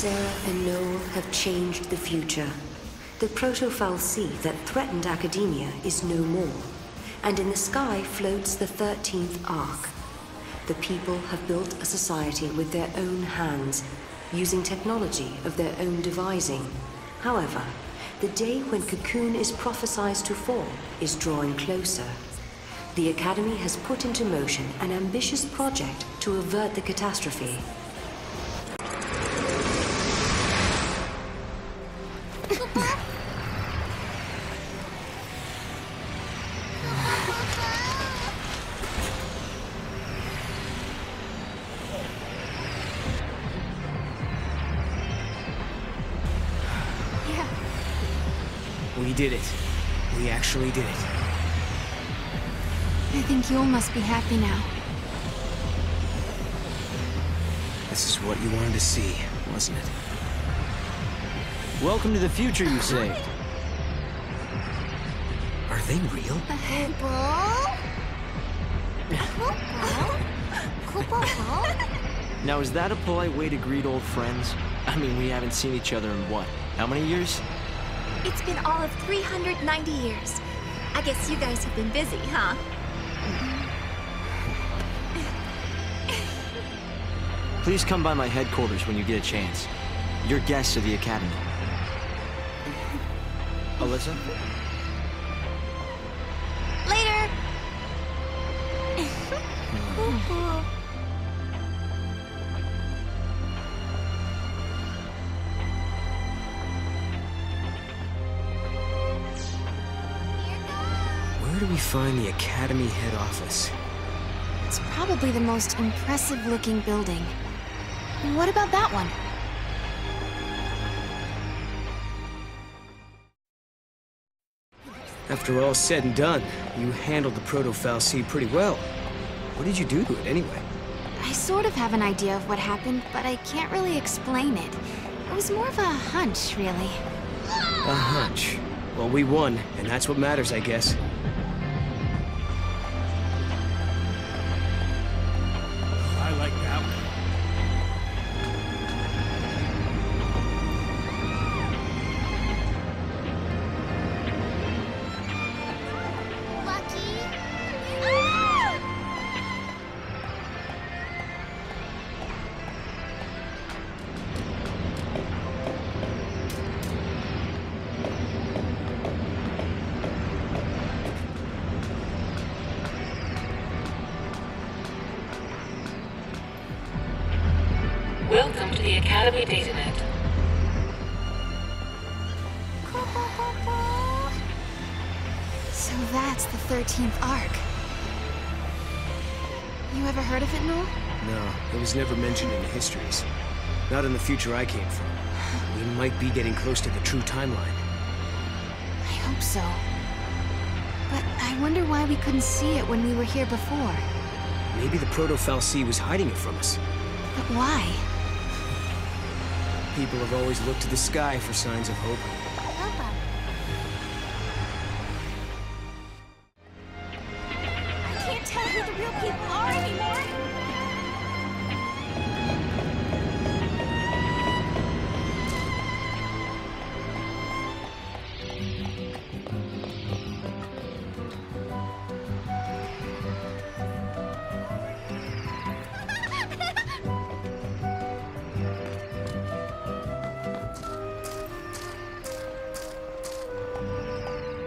Serah and Noel have changed the future. The protofoul sea that threatened academia is no more, and in the sky floats the 13th Ark. The people have built a society with their own hands, using technology of their own devising. However, the day when Cocoon is prophesied to fall is drawing closer. The Academy has put into motion an ambitious project to avert the catastrophe. We did it. We actually did it. I think Yule must be happy now. This is what you wanted to see, wasn't it? Welcome to the future you saved. Are they real? Now is that a polite way to greet old friends? I mean, we haven't seen each other in what? How many years? It's been all of 390 years. I guess you guys have been busy, huh? Please come by my headquarters when you get a chance. You're guests of the Academy. Alyssa? Later! Where do we find the Academy head office? It's probably the most impressive-looking building. What about that one? After all's said and done, you handled the protofoul sea pretty well. What did you do to it anyway? I sort of have an idea of what happened, but I can't really explain it. It was more of a hunch, really. A hunch. Well, we won, and that's what matters, I guess. I like that one. Welcome to the Academy DataNet. So that's the 13th Ark. You ever heard of it, Noel? No, it was never mentioned in the histories. Not in the future I came from. We might be getting close to the true timeline. I hope so. But I wonder why we couldn't see it when we were here before. Maybe the protofoul sea was hiding it from us. But why? People have always looked to the sky for signs of hope. I can't tell who the real people are anymore.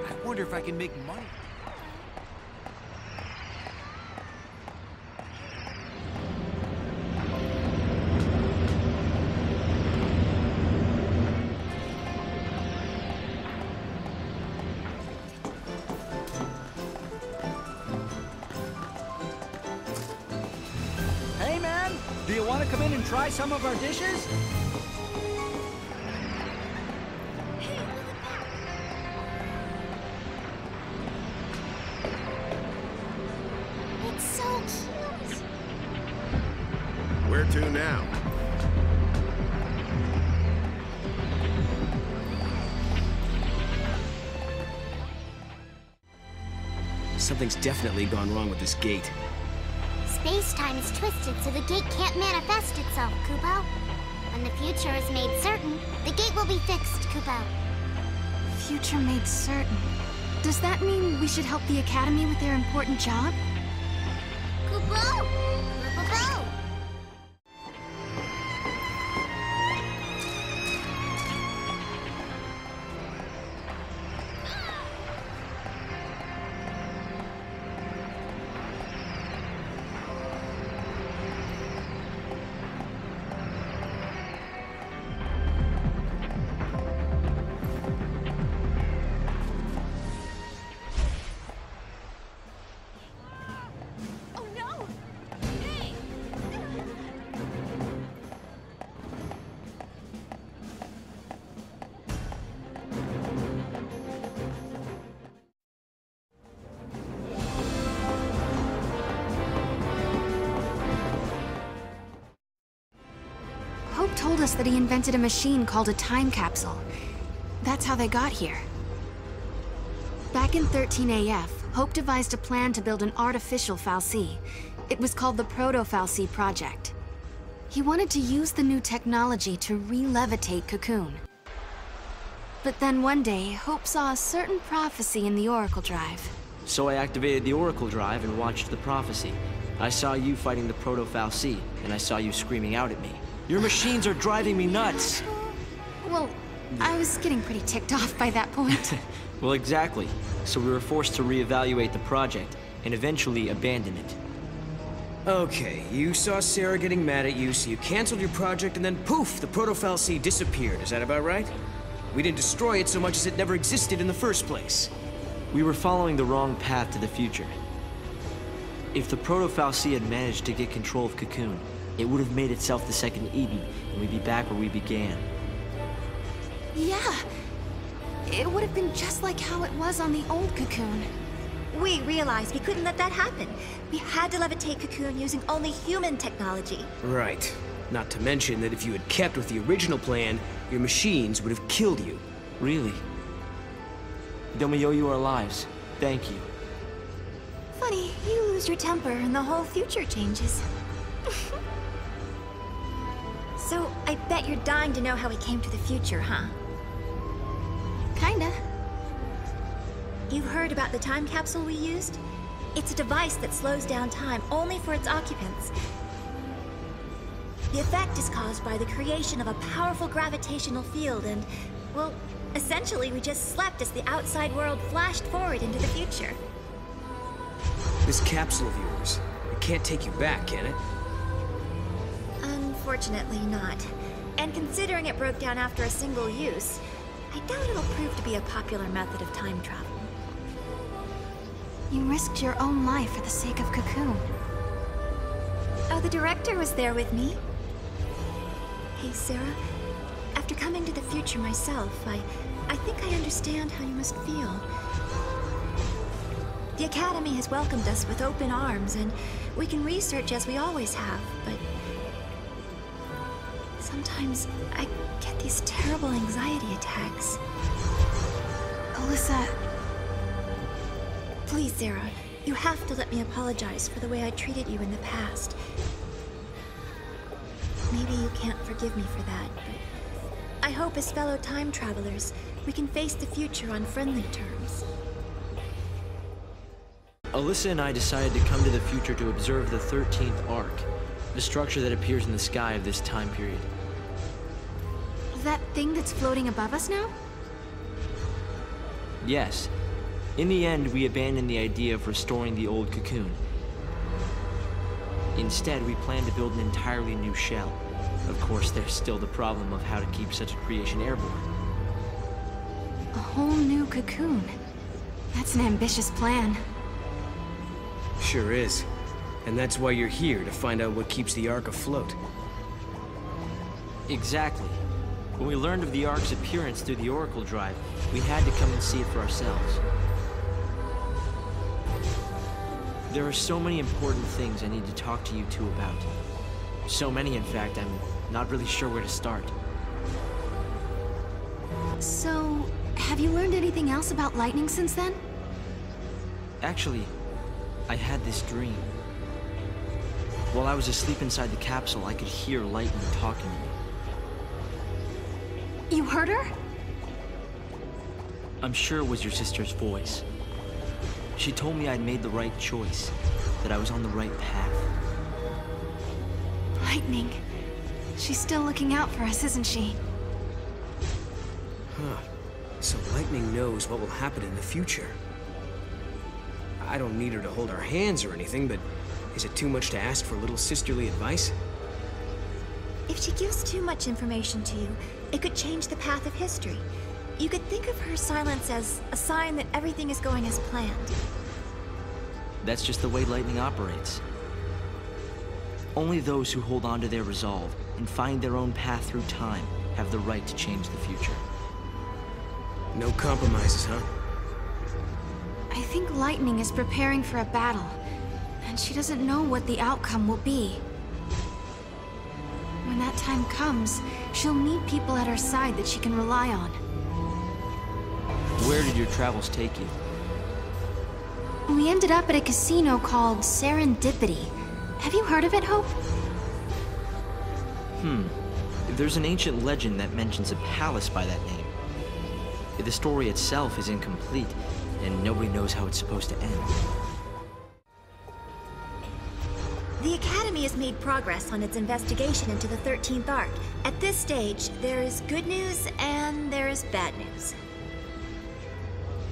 I wonder if I can make money. Hey man, do you want to come in and try some of our dishes? It's so cute. Where to now? Something's definitely gone wrong with this gate. Space-time is twisted so the gate can't manifest itself, Kupo. When the future is made certain, the gate will be fixed, Kupo. Future made certain. Does that mean we should help the Academy with their important job? Kupo! Kupo! Hope told us that he invented a machine called a time capsule. That's how they got here. Back in 13 AF, Hope devised a plan to build an artificial fal'C. It was called the Proto-fal'C Project. He wanted to use the new technology to re-levitate Cocoon. But then one day, Hope saw a certain prophecy in the Oracle Drive. So I activated the Oracle Drive and watched the prophecy. I saw you fighting the Proto-fal'C, and I saw you screaming out at me. Your machines are driving me nuts! Well, I was getting pretty ticked off by that point. Well, exactly. So we were forced to reevaluate the project, and eventually abandon it. Okay, you saw Sarah getting mad at you, so you canceled your project, and then poof, the Proto-fal'C disappeared. Is that about right? We didn't destroy it so much as it never existed in the first place. We were following the wrong path to the future. If the Proto-fal'C had managed to get control of Cocoon, it would have made itself the second Eden, and we'd be back where we began. Yeah. It would have been just like how it was on the old Cocoon. We realized we couldn't let that happen. We had to levitate Cocoon using only human technology. Right. Not to mention that if you had kept with the original plan, your machines would have killed you. Really? Then we owe you our lives. Thank you. Funny, you lose your temper and the whole future changes. So, I bet you're dying to know how we came to the future, huh? Kinda. You've heard about the time capsule we used? It's a device that slows down time only for its occupants. The effect is caused by the creation of a powerful gravitational field and, well, essentially we just slept as the outside world flashed forward into the future. This capsule of yours, it can't take you back, can it? Unfortunately not. And considering it broke down after a single use, I doubt it'll prove to be a popular method of time travel. You risked your own life for the sake of Cocoon. Oh, the director was there with me. Hey, Sarah. After coming to the future myself, I think I understand how you must feel. The Academy has welcomed us with open arms, and we can research as we always have, but sometimes I get these terrible anxiety attacks. Alyssa... Please, Sarah, you have to let me apologize for the way I treated you in the past. Maybe you can't forgive me for that, but I hope as fellow time travelers, we can face the future on friendly terms. Alyssa and I decided to come to the future to observe the 13th arc, the structure that appears in the sky of this time period. That thing that's floating above us now? Yes. In the end, we abandoned the idea of restoring the old Cocoon. Instead, we planned to build an entirely new shell. Of course, there's still the problem of how to keep such a creation airborne. A whole new Cocoon. That's an ambitious plan. Sure is. And that's why you're here, to find out what keeps the Ark afloat. Exactly. When we learned of the Ark's appearance through the Oracle Drive, we had to come and see it for ourselves. There are so many important things I need to talk to you two about. So many, in fact, I'm not really sure where to start. So, have you learned anything else about lightning since then? Actually, I had this dream. While I was asleep inside the capsule, I could hear lightning talking to me. You heard her? I'm sure it was your sister's voice. She told me I'd made the right choice, that I was on the right path. Lightning. She's still looking out for us, isn't she? Huh. So Lightning knows what will happen in the future. I don't need her to hold our hands or anything, but is it too much to ask for a little sisterly advice? If she gives too much information to you, it could change the path of history. You could think of her silence as a sign that everything is going as planned. That's just the way Lightning operates. Only those who hold on to their resolve and find their own path through time have the right to change the future. No compromises, huh? I think Lightning is preparing for a battle, and she doesn't know what the outcome will be. When that time comes, she'll need people at her side that she can rely on. Where did your travels take you? We ended up at a casino called Serendipity. Have you heard of it, Hope? There's an ancient legend that mentions a palace by that name. The story itself is incomplete, and nobody knows how it's supposed to end. The Academy has made progress on its investigation into the 13th Arc. At this stage, there is good news and there is bad news.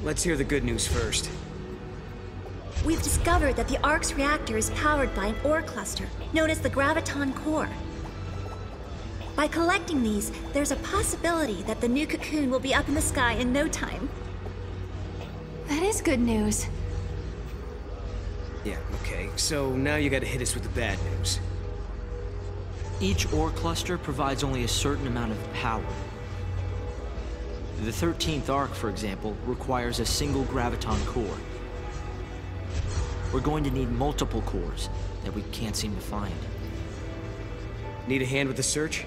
Let's hear the good news first. We've discovered that the Arc's reactor is powered by an ore cluster, known as the Graviton Core. By collecting these, there's a possibility that the new Cocoon will be up in the sky in no time. That is good news. Yeah, okay. So now you gotta hit us with the bad news. Each ore cluster provides only a certain amount of power. The 13th Arc, for example, requires a single Graviton Core. We're going to need multiple cores that we can't seem to find. Need a hand with the search?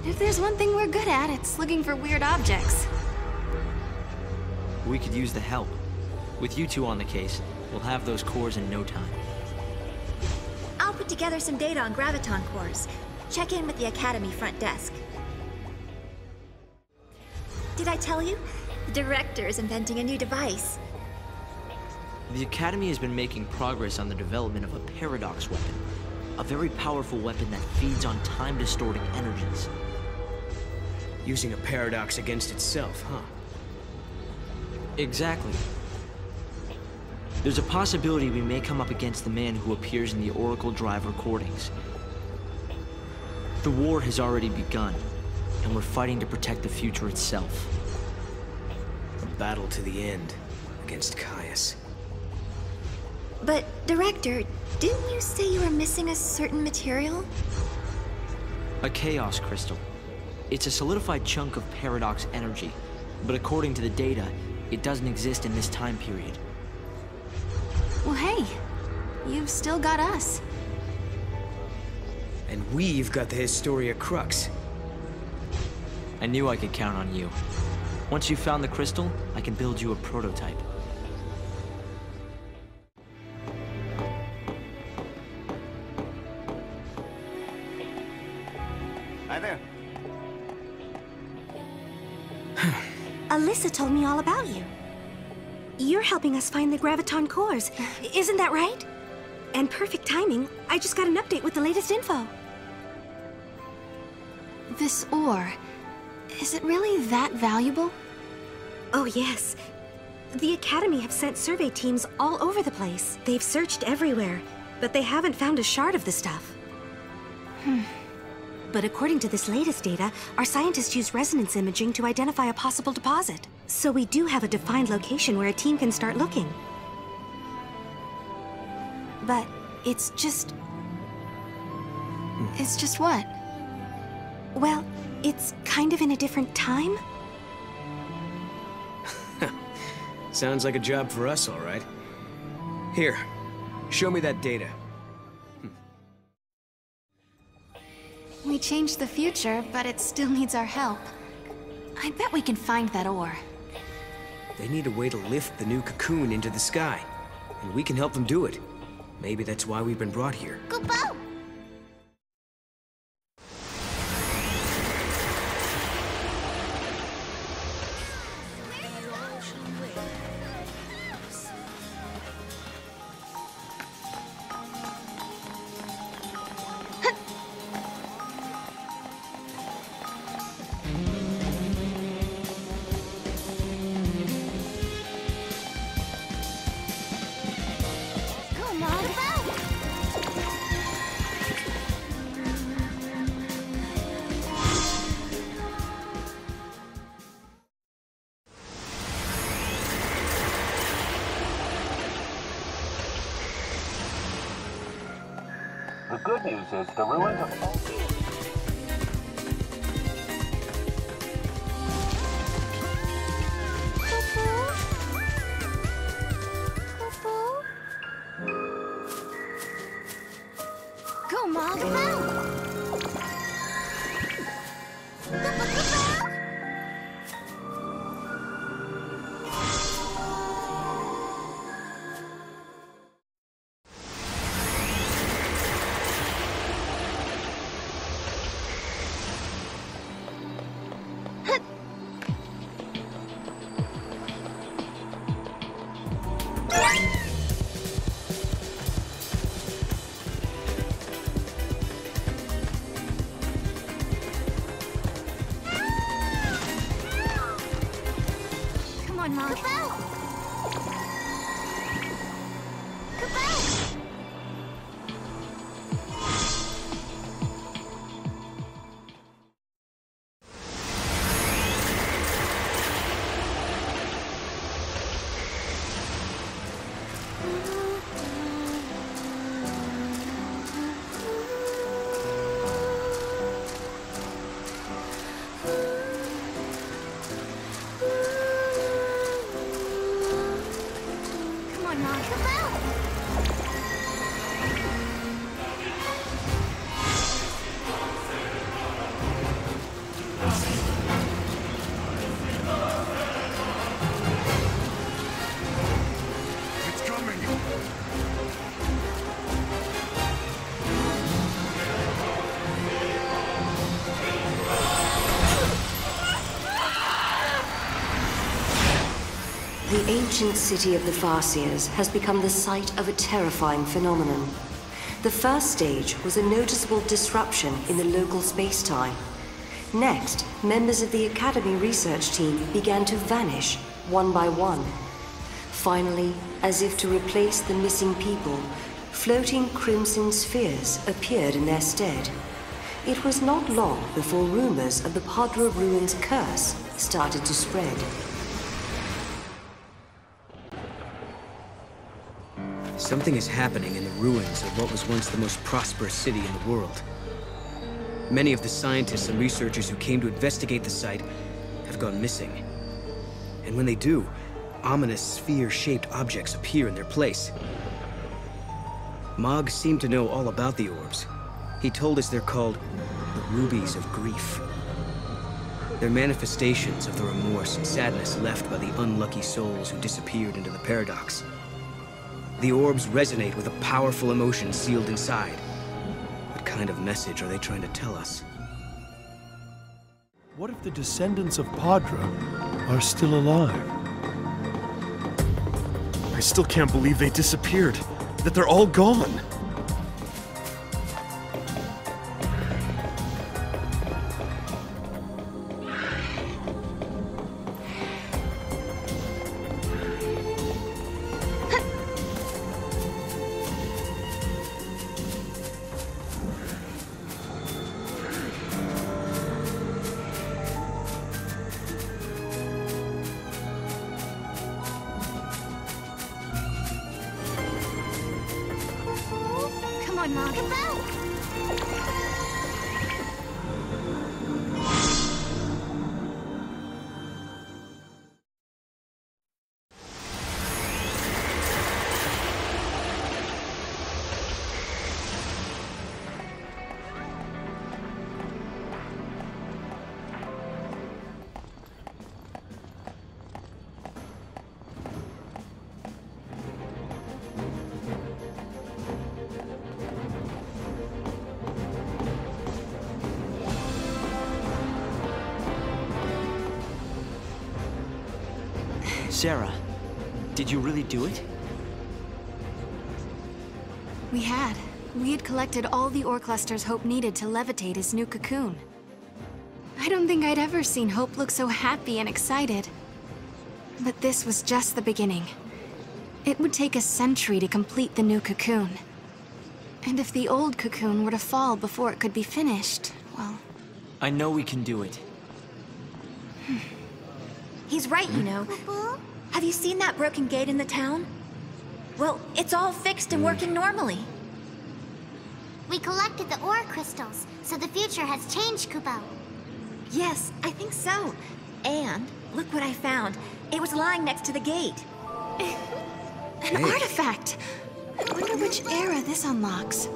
If there's one thing we're good at, it's looking for weird objects. We could use the help. With you two on the case, we'll have those cores in no time. I'll put together some data on Graviton Cores. Check in with the Academy front desk. Did I tell you? The director is inventing a new device. The Academy has been making progress on the development of a paradox weapon. A very powerful weapon that feeds on time-distorting energies. Using a paradox against itself, huh? Exactly. There's a possibility we may come up against the man who appears in the Oracle Drive recordings. The war has already begun, and we're fighting to protect the future itself. A battle to the end, against Caius. But, Director, didn't you say you were missing a certain material? A chaos crystal. It's a solidified chunk of paradox energy, but according to the data, it doesn't exist in this time period. Well, hey, you've still got us. And we've got the Historia Crux. I knew I could count on you. Once you found the crystal, I can build you a prototype. Hi there. Alyssa told me all about you. You're helping us find the Graviton Cores, isn't that right? And perfect timing, I just got an update with the latest info. This ore, is it really that valuable? Oh yes. The Academy have sent survey teams all over the place. They've searched everywhere, but they haven't found a shard of the stuff. But according to this latest data, our scientists used resonance imaging to identify a possible deposit. So we do have a defined location where a team can start looking. But it's just... It's just what? Well, it's kind of in a different time. Sounds like a job for us, all right. Here, show me that data. We changed the future, but it still needs our help. I bet we can find that ore. They need a way to lift the new Cocoon into the sky, and we can help them do it. Maybe that's why we've been brought here. Kupo! good news is the ruins of... Go, Mom. The ancient city of the Farseers has become the site of a terrifying phenomenon. The first stage was a noticeable disruption in the local space-time. Next, members of the Academy research team began to vanish, one by one. Finally, as if to replace the missing people, floating crimson spheres appeared in their stead. It was not long before rumors of the Paddra ruins curse started to spread. Something is happening in the ruins of what was once the most prosperous city in the world. Many of the scientists and researchers who came to investigate the site have gone missing. And when they do, ominous sphere-shaped objects appear in their place. Mog seemed to know all about the orbs. He told us they're called the Rubies of Grief. They're manifestations of the remorse and sadness left by the unlucky souls who disappeared into the paradox. The orbs resonate with a powerful emotion sealed inside. What kind of message are they trying to tell us? What if the descendants of Paddra are still alive? I still can't believe they disappeared. That they're all gone. Serah, did you really do it? We had. We had collected all the ore clusters Hope needed to levitate his new cocoon. I don't think I'd ever seen Hope look so happy and excited. But this was just the beginning. It would take a century to complete the new cocoon. And if the old cocoon were to fall before it could be finished, well... I know we can do it. He's right, you know. Have you seen that broken gate in the town? Well, it's all fixed and working normally. We collected the ore crystals, so the future has changed, Kupo. Yes, I think so. And look what I found. It was lying next to the gate. An artifact! I wonder which era this unlocks.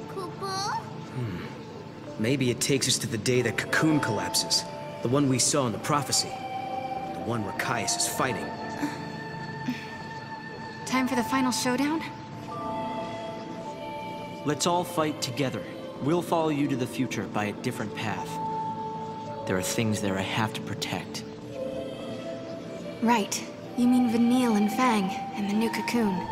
Kupo? Maybe it takes us to the day that Cocoon collapses. The one we saw in the prophecy. The one where Caius is fighting. Time for the final showdown? Let's all fight together. We'll follow you to the future by a different path. There are things there I have to protect. Right. You mean Vanille and Fang, and the new Cocoon.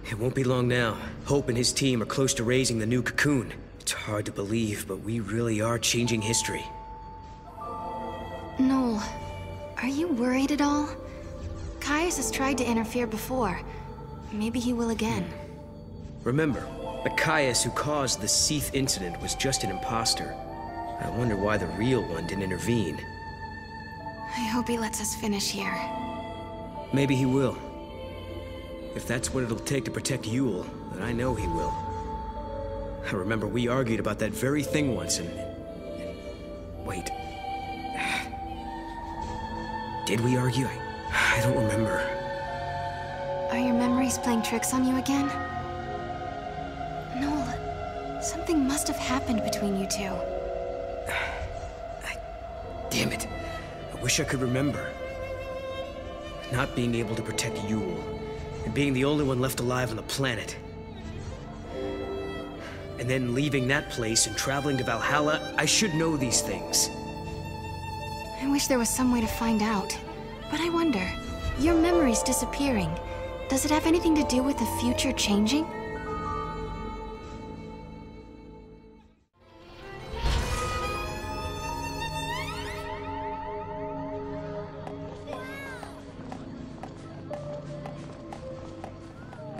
It won't be long now. Hope and his team are close to raising the new Cocoon. It's hard to believe, but we really are changing history. Noel, are you worried at all? Caius has tried to interfere before. Maybe he will again. Remember, the Caius who caused the XIII incident was just an imposter. I wonder why the real one didn't intervene. I hope he lets us finish here. Maybe he will. If that's what it'll take to protect Yule, then I know he will. I remember we argued about that very thing once and... Wait. Did we argue? I don't remember. Are your memories playing tricks on you again? Noel, something must have happened between you two. Damn it. I wish I could remember. Not being able to protect Yule, and being the only one left alive on the planet. And then leaving that place and traveling to Valhalla, I should know these things. I wish there was some way to find out. But I wonder, your memories disappearing, does it have anything to do with the future changing?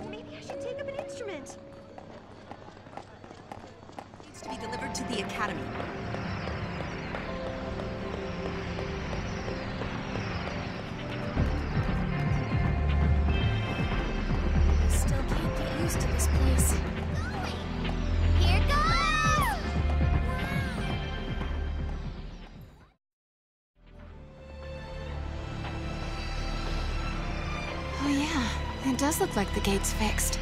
Maybe I should take up an instrument. Needs to be delivered to the Academy. Still can't get used to this place. Here goes! Oh yeah, it does look like the gate's fixed.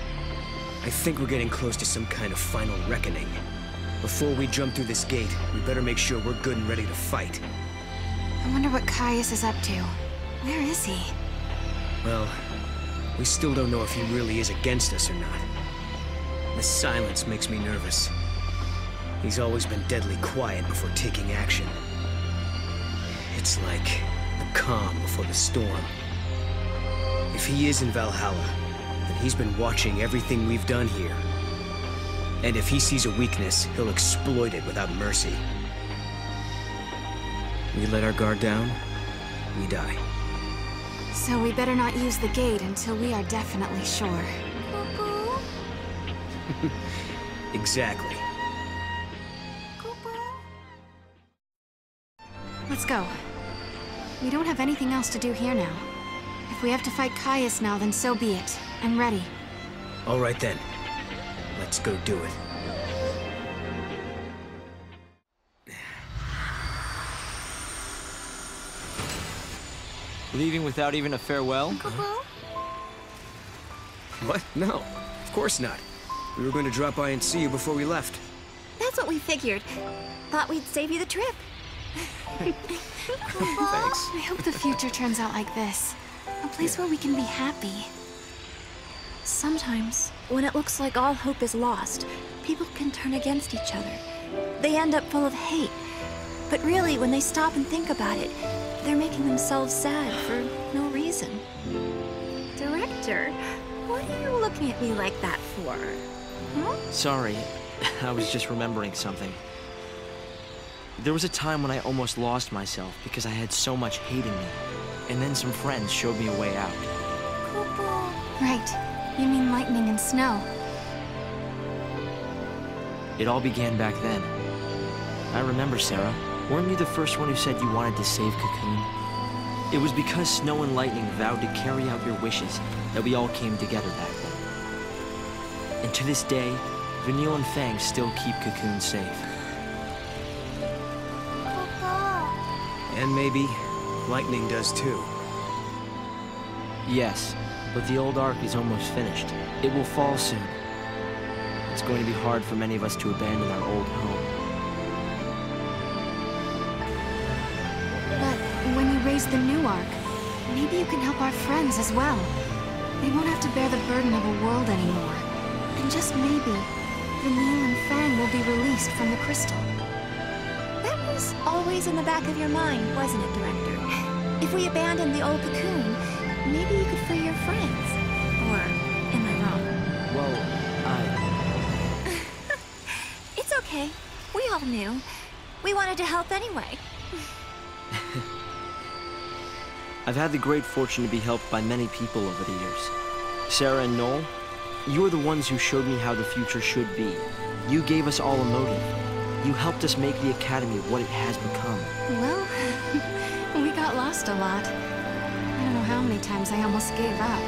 I think we're getting close to some kind of final reckoning. Before we jump through this gate, we better make sure we're good and ready to fight. I wonder what Caius is up to. Where is he? Well, we still don't know if he really is against us or not. The silence makes me nervous. He's always been deadly quiet before taking action. It's like the calm before the storm. If he is in Valhalla, then he's been watching everything we've done here. And if he sees a weakness, he'll exploit it without mercy. We let our guard down, we die. So we better not use the gate until we are definitely sure. Kupo? Exactly. Kupo? Let's go. We don't have anything else to do here now. If we have to fight Caius now, then so be it. I'm ready. All right then. Let's go do it. Leaving without even a farewell? Kupo? What? No, of course not. We were going to drop by and see you before we left. That's what we figured. Thought we'd save you the trip. Thanks. I hope the future turns out like this. A place where we can be happy. Sometimes, when it looks like all hope is lost, people can turn against each other. They end up full of hate. But really, when they stop and think about it, they're making themselves sad for no reason. Director, what are you looking at me like that for? Huh? Sorry, I was just remembering something. There was a time when I almost lost myself because I had so much hate in me. And then some friends showed me a way out. Kupo? Right. You mean lightning and snow. It all began back then. I remember, Sarah. Weren't you the first one who said you wanted to save Cocoon? It was because Snow and Lightning vowed to carry out your wishes that we all came together back then. And to this day, Vanille and Fang still keep Cocoon safe. Papa. And maybe Lightning does too. Yes, but the old Ark is almost finished. It will fall soon. It's going to be hard for many of us to abandon our old home. But when you raise the new Ark, maybe you can help our friends as well. They won't have to bear the burden of a world anymore. And just maybe, Vanille and Fang will be released from the crystal. That was always in the back of your mind, wasn't it, Director? If we abandon the old Cocoon, maybe you could free your friends. Or am I wrong? Well, It's okay. We all knew. We wanted to help anyway. I've had the great fortune to be helped by many people over the years. Sarah and Noel, you are the ones who showed me how the future should be. You gave us all a motive. You helped us make the Academy what it has become. Well, we got lost a lot. I don't know how many times I almost gave up.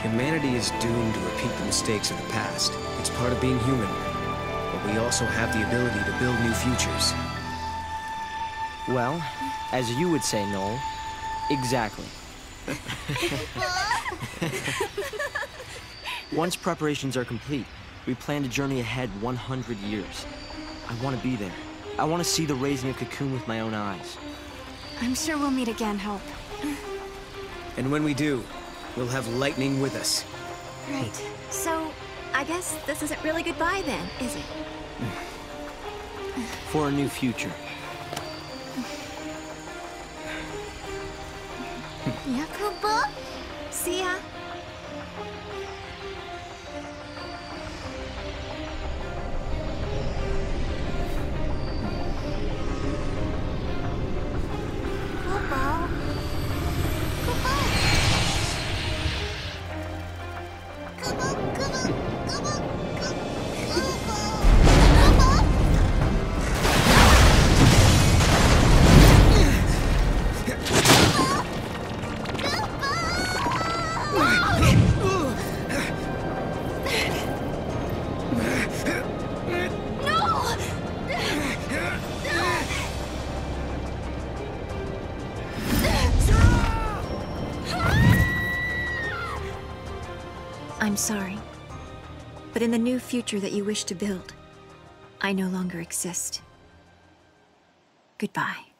Humanity is doomed to repeat the mistakes of the past. It's part of being human. But we also have the ability to build new futures. Well, as you would say, Noel, exactly. Once preparations are complete, we plan to journey ahead 100 years. I want to be there. I want to see the raising of Cocoon with my own eyes. I'm sure we'll meet again, Hope. And when we do, we'll have Lightning with us. Right. So, I guess this isn't really goodbye then, is it? For a new future. Yep. Papa? See ya. Papa. Papa. I'm sorry. But in the new future that you wish to build, I no longer exist. Goodbye.